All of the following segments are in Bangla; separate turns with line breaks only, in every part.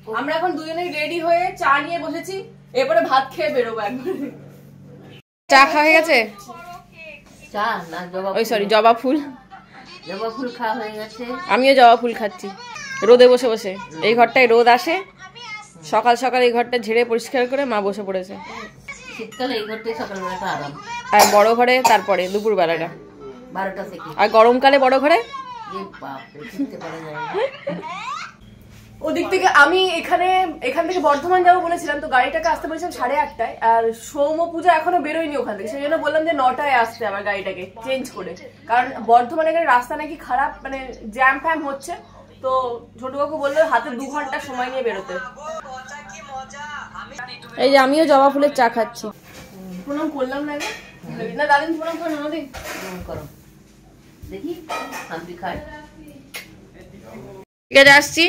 আমরা এখন দুজনেই রেডি হয়ে চা নিয়ে বসেছি, এরপরে ভাত খেয়ে বেরোবো একবার। চা খাওয়া হয়ে গেছে?
চা না জবা,
ওই সরি জবা ফুল।
জবা ফুল খাওয়া হয়ে গেছে।
আমিও জবা ফুল খাচ্ছি রোদে বসে বসে। এই ঘরটায় রোদ আসে, সকাল সকাল এই ঘরটা ঝেড়ে পরিষ্কার করে মা বসে পড়েছে।
শীতকালে এই ঘরটাই সকালবেলাটা আরাম,
আর বড় ঘরে তারপরে দুপুর বেলাটা
12টা থেকে।
আর গরমকালে বড় ঘরে ওদিক থেকে আমি এখান থেকে বর্ধমান যাবো বলেছিলাম, তো গাড়িটাকে আসতে বলেছিলাম 8:30টায়, আর সৌম পূজা এখনো বেরোয়নি ওখান থেকে, সেই জন্য বললাম যে 9টায় আসতে আমার গাড়িটাকে চেঞ্জ করে, কারণ বর্ধমানে এখানে রাস্তা নাকি খারাপ, মানে জ্যাম ফ্যাম হচ্ছে। তো ছোট কাকু বললো হাতে 2 ঘন্টা সময় নিয়ে বেরোতে। এই যে আমিও জবা ফুলের চা খাচ্ছি। প্রণাম করলাম না না দাদিন, প্রণাম করো না দিন,
করো দেখি শান্তি খায়।
ঠিক আছে আসছি,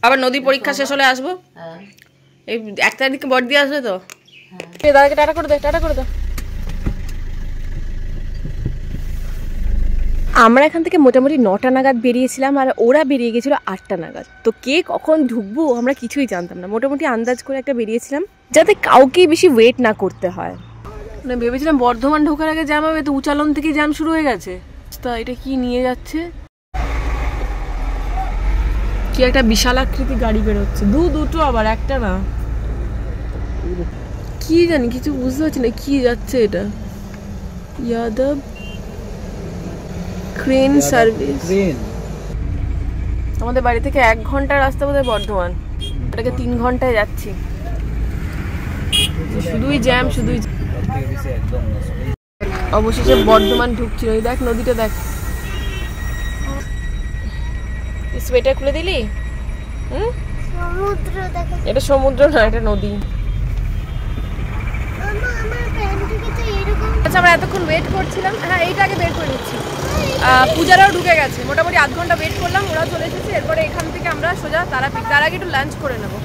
আবার নদীর পরীক্ষা শেষ হলে আসবো। এই 1 তারিখে বড় দিয়ে আসবে তো। দাদাকে টাটা করে দে, টাটা করে দাও। আমরা এখান থেকে মোটামুটি 9টা নাগাদ বেরিয়েছিলাম, আর ওরা বেরিয়ে গেছিল 8টা নাগাদ। তো কে কখন ঢুকবো আমরা কিছুই জানতাম না, মোটামুটি আন্দাজ করে একটা বেরিয়েছিলাম যাতে কাউকেই বেশি ওয়েট না করতে হয়। মানে ভেবেছিলাম বর্ধমান ঢোকার আগে জ্যাম হবে, তো উচালন থেকে জ্যাম শুরু হয়ে গেছে। তা এটা কি নিয়ে যাচ্ছে, কি একটা বিশাল আকৃতি গাড়ি বেরোচ্ছে, দুটো আবার একটা না, কি জানি কিছু বুঝতে পারছি না কি যাচ্ছে। এটা যাদব ক্রেন সার্ভিস। আমাদের বাড়ি থেকে 1 ঘন্টা রাস্তা বোধহয় বর্ধমান, এটাকে 3 ঘন্টায় যাচ্ছি। শুধুই জ্যাম, শুধুই অবশেষে বর্ধমান ঢুকছিল। এই দেখ নদীটা দেখ, সোয়েটার খুলে দিলি? এটা সমুদ্র না, এটা নদী। আচ্ছা আমরা এতক্ষণ ওয়েট করছিলাম, হ্যাঁ এইটা আগে বের করে নিচ্ছি। পূজারাও ঢুকে গেছে, মোটামুটি 1/2 ঘন্টা ওয়েট করলাম, ওরা চলে এসেছে। এরপরে এখান থেকে আমরা সোজা তারাপীঠ, তার আগে একটু লাঞ্চ করে নেবো।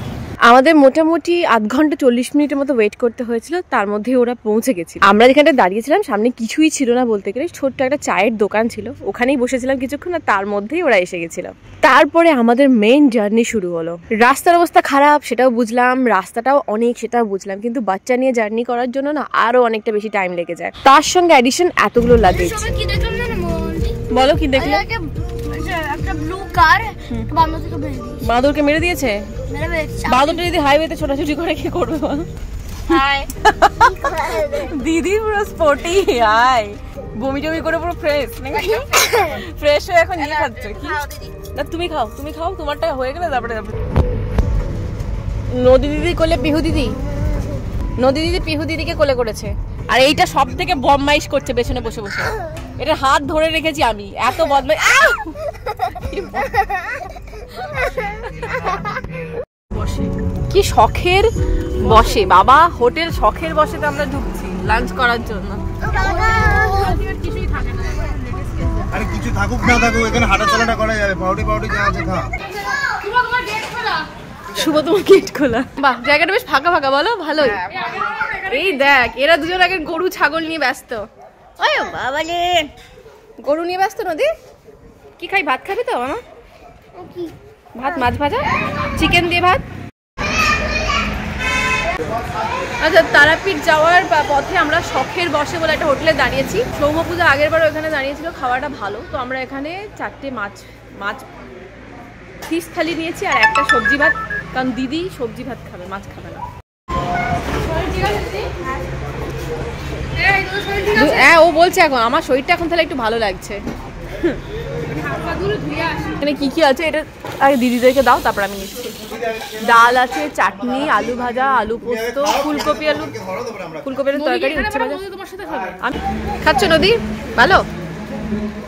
আমাদের মোটামুটি 1/2 ঘন্টা 40 মিনিটের মতো ওয়েট করতে হয়েছিল, তার মধ্যে ওরা পৌঁছে গেছিল। আমরা যেখানটা দাঁড়িয়েছিলাম সামনে কিছুই ছিল না বলতে গেলে, ছোট্ট একটা চায়ের দোকান ছিল, ওখানেই বসেছিলাম কিছুক্ষণ, আর তার মধ্যেই ওরা এসে গেছিল। তারপরে আমাদের মেইন জার্নি শুরু হলো। রাস্তার অবস্থা খারাপ সেটাও বুঝলাম, রাস্তাটাও অনেক সেটাও বুঝলাম, কিন্তু বাচ্চা নিয়ে জার্নি করার জন্য না আরো অনেকটা বেশি টাইম লেগে যায়, তার সঙ্গে অ্যাডিশন এতগুলো লাগেজ। বলো কি দেখলে?
একটা ব্লু কার
বাঁদরকে মেরে দিয়েছে। বাঁদরটা যদি হাইওয়েতে ছোটাছুটি করে কি করবে বল? দিদি পুরো স্পোর্টি, হাই বমি টমি করে পুরো ফ্রেশ ফ্রেশ হয়ে এখন নিয়ে খাচ্ছ কি? না তুমি খাও, তুমি খাও, তোমারটা হয়ে গেলে তারপরে নদী দিদি কোলে পিহু দিদি, নদী দিদি পিহু দিদিকে কোলে করেছে। আর এইটা সব থেকে বদমাইশ করছে পেছনে বসে বসে, এটা হাত ধরে রেখেছি আমি, এত বদমাইশ। কি শখের বসে বাবা, হোটেল শখের বসে তো আমরা ঢুকছি লাঞ্চ করার জন্য।
আরে কিছু থাকুক না থাকুক এখানে হাঁটা চলাটা করা যাবে, পাউডি যা আছে খা।
শুভ তোমার গেট খোলা, বাহ জায়গাটা বেশ ফাঁকা ফাঁকা, বলো ভালোই। এই দেখ এরা দুজন আগে গরু ছাগল নিয়ে ব্যস্ত। ওই বাবা রে, গরু নিয়ে ব্যস্ত। নদী কি খাই, ভাত খাবি তো মামা? ভাত, মাছ ভাজা, চিকেন দিয়ে ভাত। আচ্ছা তারাপীঠ যাওয়ার পথে আমরা শখের বসে বলে একটা হোটেলে দাঁড়িয়েছি। সৌম পূজা আগের বারও এখানে দাঁড়িয়েছিল, খাওয়াটা ভালো। তো আমরা এখানে 4টে মাছ ফিশ থালি নিয়েছি আর একটা সবজি ভাত, কারণ দিদি সবজি ভাত খাবে, মাছ খাবে না। হ্যাঁ ও বলছে এখন আমার শরীরটা এখন তাহলে একটু ভালো লাগছে। এখানে কি কি আছে এটা আগে দিদিদেরকে দাও, তারপর আমি নিচ্ছি। ডাল আছে, চাটনি, আলু ভাজা, আলু পোস্ত, ফুলকপির তরকারি, উচ্ছে ভাজা। আমি খাচ্ছ নদী ভালো,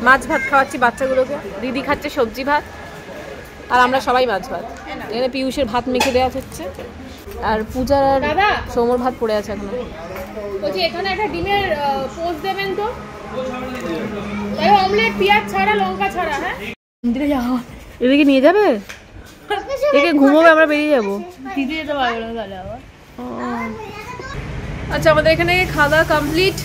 মাছ ভাত খাওয়াচ্ছি বাচ্চাগুলোকে, দিদি খাচ্ছে সবজি ভাত, আর আমরা সবাই মাছ ভাত। এখানে পিয়ুষের ভাত মেখে দেওয়া হচ্ছে, আর পূজার আর সৌমর ভাত পড়ে আছে এখনো। বলছি এখানে একটা ডিমের পোস্ট দেবেন তো, অমলেট পেঁয়াজ ছাড়া, লঙ্কা ছাড়া। হ্যাঁ মন্দিরে যাও, এদিকে নিয়ে যাবে, এদিকে ঘুমোবে, আমরা বেরিয়ে যাবো। দিদি যেতে পারবে না তাহলে আবার। আচ্ছা আমাদের এখানে খাওয়া দাওয়া কমপ্লিট,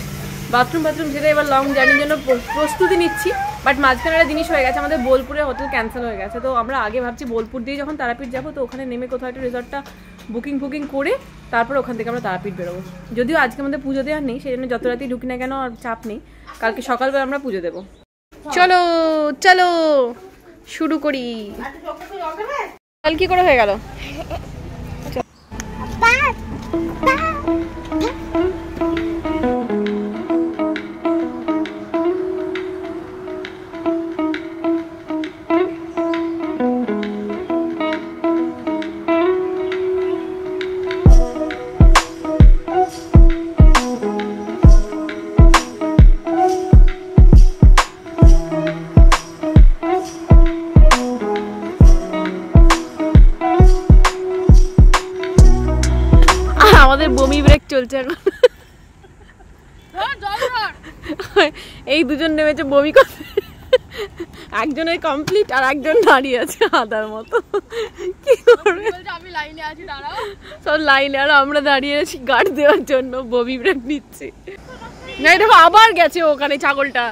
বাথরুম সেটা এবার লং জার্নির জন্য প্রস্তুতি নিচ্ছি। বাট মাঝখানে একটা জিনিস হয়ে গেছে, আমাদের বোলপুরে হোটেল ক্যান্সেল হয়ে গেছে। তো আমরা আগে ভাবছি বোলপুর দিয়ে যখন তারাপীঠ যাবো তো ওখানে নেমে কোথাও একটা রিসর্টটা বুকিং করে তারপর ওখান থেকে আমরা তারাপীঠ বেরোবো। যদিও আজকে আমাদের পুজো দেওয়ার নেই, সেই জন্য যত রাতেই ঢুকি না কেন আর চাপ নেই, কালকে সকালবেলা আমরা পুজো দেবো। চলো চলো শুরু করি। কাল কি করে হয়ে গেল? আমাদের বমি ব্রেক চলছে এখন। এই দুজন নেমেছে বমি করতে, একজনের কমপ্লিট আর একজন দাঁড়িয়ে আছে আদার মতো। কি করবে?
আমি লাইনে আছি, দাঁড়াও।
সব লাইনে আর আমরা দাঁড়িয়ে আছি গার্ড দেওয়ার জন্য, বমি ব্রেক নিচ্ছি। না এটা আবার গেছে ওখানে ছাগলটা।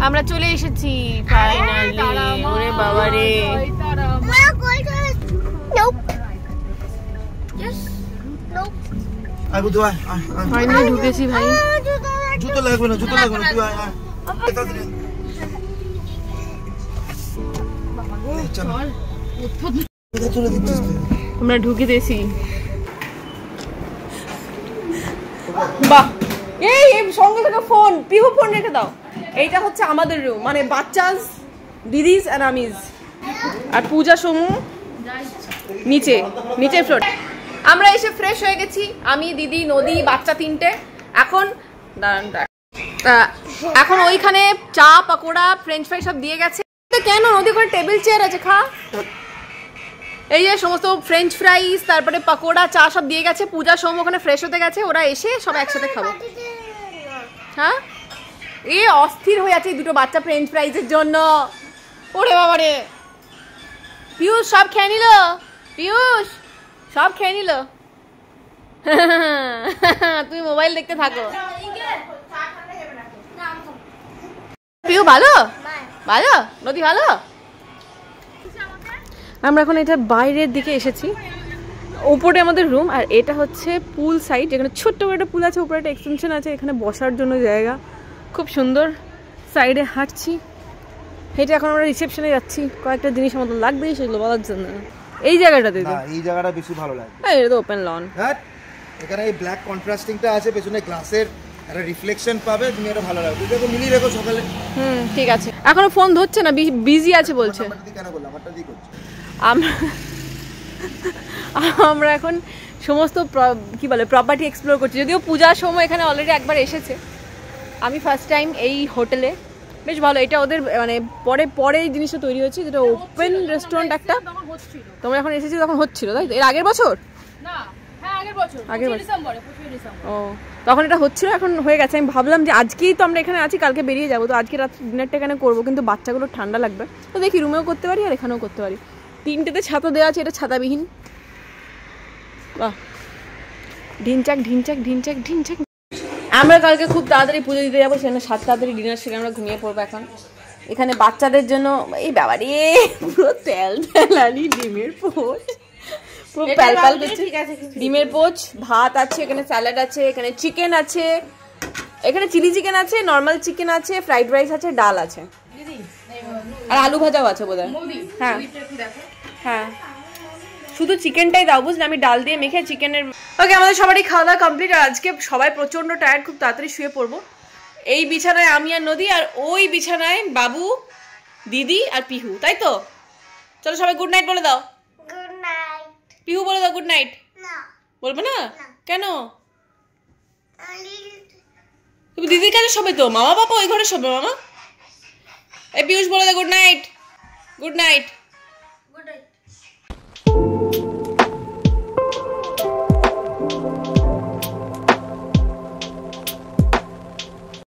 আমরা চলে এসেছি ফাইনালি। ওরে বাবা রে, ফাইনালি ঢুকেছি ভাই।
জুতো লাগবে না, তুই
আমরা ঢুকে দিয়েছি। বাহ, এই সঙ্গে থেকে ফোন, পিহু ফোন রেখে দাও। এইটা হচ্ছে আমাদের রুম, মানে বাচ্চাস, দিদিস আর আমিজ, আর পূজা সমু নিচে ফ্লোর। আমরা এসে ফ্রেশ হয়ে গেছি, আমি, দিদি, নদী, বাচ্চা তিনটে। এখন ওইখানে চা, পাকোড়া, ফ্রেঞ্চ ফ্রাই সব দিয়ে গেছে। কেন নদী করে টেবিল চেয়ার আছে, খা। এই যে সমস্ত ফ্রেঞ্চ ফ্রাইস, তারপরে পাকোড়া, চা সব দিয়ে গেছে। পূজা সোম ওখানে ফ্রেশ হতে গেছে, ওরা এসে সব একসাথে খাবো। হ্যাঁ, এ অস্থির হয়ে আছে দুটো বাচ্চা ফ্রেঞ্চ ফ্রাইজের জন্য। ওরে বাবা রে, পিয়ুষ সব খেয়ে নিল, পিয়ুষ সব খেয়ে নিল। তুমি মোবাইল দেখতে থাকো। পিয়ু ভালো ভালো, নদী ভালো। আমরা এখন এটা বাইরের দিকে এসেছি, উপরে আমাদের রুম, আর এটা হচ্ছে পুল সাইড, যেখানে ছোট্ট করে একটা পুল আছে, উপরে একটা এক্সটেনশন আছে, এখানে বসার জন্য জায়গা খুব সুন্দর। সাইডে হাঁটছি, হেঁটে এখন আমরা রিসেপশনে যাচ্ছি। কয়েকটা জিনিস আমাদের লাগবে, সেগুলো বলার জন্য। এই জায়গাটাতে
না, এই জায়গাটা বেশি ভালো লাগে।
হ্যাঁ, এটা তো ওপেন লন।
হ্যাঁ, এখানে এই ব্ল্যাক কন্ট্রাস্টিংটা আছে, পেছনে গ্লাসের একটা রিফ্লেকশন পাবে, তুমি এটা ভালো লাগবে। দেখো মিলিয়ে রেখো সকালে।
ঠিক আছে। এখনো ফোন ধরছে না, বিজি আছে বলছে।
কেন বললাম, আমারটা দিয়ে করছি।
আমরা এখন সমস্ত কি বলে প্রপার্টি এক্সপ্লোর করছি। যদিও পূজার সময় এখানে অলরেডি একবার এসেছে, আমি ফার্স্ট টাইম এই হোটেলে। বেশ ভালো, এটা ওদের মানে পরে এই জিনিসটা তৈরি হয়েছে, যেটা ওপেন রেস্টুরেন্ট একটা। তোমরা এখন এসেছি তখন হচ্ছিল, তাই তো? এর আগের বছর
না, হ্যাঁ
আগের বছর ডিসেম্বরে 25 ডিসেম্বর। ও তখন এটা হচ্ছিল, এখন হয়ে গেছে। আমি ভাবলাম যে আজকেই তো আমরা এখানে আছি, কালকে বেরিয়ে যাবো, তো আজকে রাত্রে ডিনারটা এখানে করবো, কিন্তু বাচ্চাগুলো ঠান্ডা লাগবে, তো দেখি রুমেও করতে পারি আর এখানেও করতে পারি। 3টেতে ছাতা দেওয়া আছে, এটা ছাতাবিহীন। বাহ, ঢিনচাক ঢিনচাক ঢিনচাক ঢিনচাক। আমরা কালকে খুব তাড়াতাড়ি পুজো দিতে যাবো, সেখানে 7 তাড়াতাড়ি ডিনার সেরে আমরা ঘুমিয়ে পড়বো। এখন এখানে বাচ্চাদের জন্য এই বাবারে পুরো তেল তেলানি ডিমের পোচ, পুরো প্যালপ্যাল করছে। ডিমের পোচ, ভাত আছে, এখানে স্যালাড আছে, এখানে চিকেন আছে, এখানে চিলি চিকেন আছে, নর্মাল চিকেন আছে, ফ্রাইড রাইস আছে, ডাল আছে, আর আলু ভাজাও আছে বোধহয়। হ্যাঁ হ্যাঁ, শুধু চিকেনটাই দাও, বুঝলে, আমি ডাল দিয়ে মেখে চিকেনের। ওকে, আমাদের সবারই খাওয়া দাওয়া কমপ্লিট, আর আজকে সবাই প্রচন্ড টায়ার্ড, খুব তাড়াতাড়ি শুয়ে পড়বো। এই বিছানায় আমি আর নদী, আর ওই বিছানায় বাবু, দিদি আর পিহু, তাই তো? চলো সবাই গুড নাইট বলে দাও।
Good night.
পিহু বলে দাও গুড নাইট।
না,
বলবে না? কেন?
only
তুমি দিদির কাছে শোবে তো, মামা বাবা ওই ঘরে শোবে। মামা, এই পিয়ুষ বলে দাও গুড নাইট। Good night.